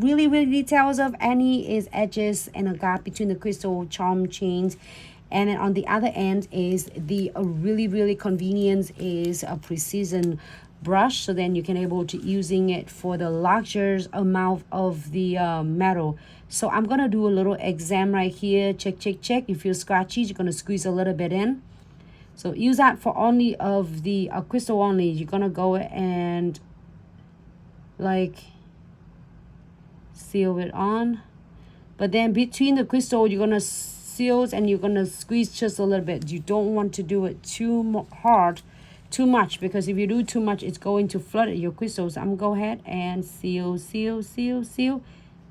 really details of any is edges and a gap between the crystal charm chains. And then on the other end is the really convenience is a precision brush, so then you can able to using it for the larger amount of the metal. So I'm gonna do a little exam right here. Check. If you feel scratchy, you're gonna squeeze a little bit in. So use that for only of the crystal only. You're gonna go and like seal it on, but then between the crystal you're gonna seal and you're gonna squeeze just a little bit. You don't want to do it too hard, too much, because if you do too much it's going to flood your crystals. I'm gonna go ahead and seal,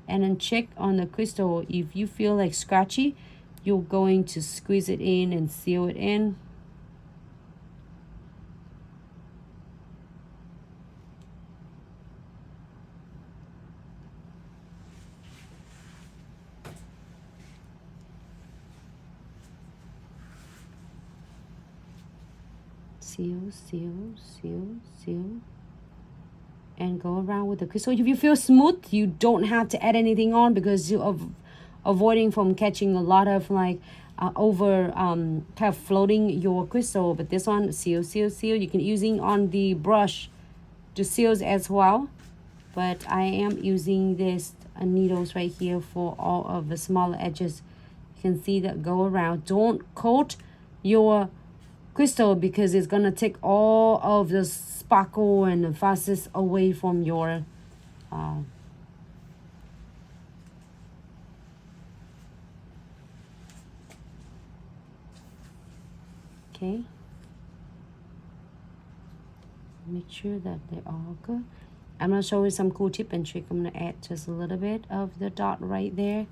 and then check on the crystal. If you feel like scratchy, you're going to squeeze it in and seal it in. Seal, and go around with the crystal. If you feel smooth, you don't have to add anything on, because you're avoiding from catching a lot of like over kind of floating your crystal. But this one, seal. You can using on the brush to seals as well, but I am using this needles right here for all of the smaller edges. You can see that go around. Don't coat your crystal, because it's gonna take all of the sparkle and the fuzzes away from your okay, make sure that they're all good. I'm gonna show you some cool tip and trick. I'm gonna add just a little bit of the dot right there,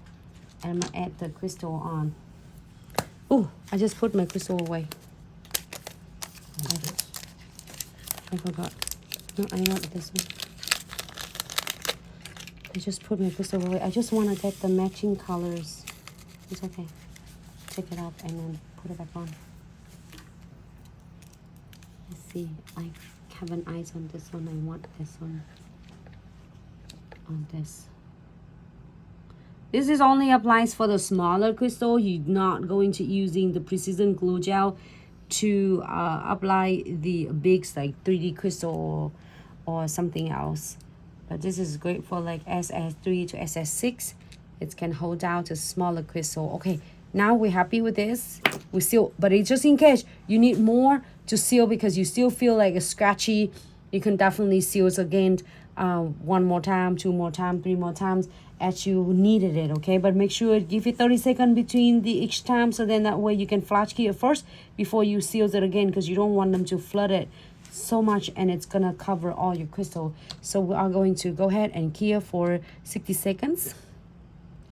and I'm gonna add the crystal on. Oh, I just put my crystal away. I forgot. No, I want this one. I just put my crystal away. I just want to get the matching colors. It's okay. Take it off and then put it back on. Let's see. I have an eyes on this one. I want this one on this. This is only applies for the smaller crystal. You're not going to using the precision glue gel to apply the bigs like 3D crystal or something else. But this is great for like SS3 to SS6. It can hold down to smaller crystal. Okay, now we're happy with this. We seal, but it's just in case you need more to seal because you still feel like a scratchy, you can definitely seal it again one more time, two more times, three more times as you needed it. Okay, but make sure give it 30 seconds between each time, so then that way you can flash key it first before you seal it again, because you don't want them to flood it so much and it's gonna cover all your crystal. So we are going to go ahead and key it for 60 seconds.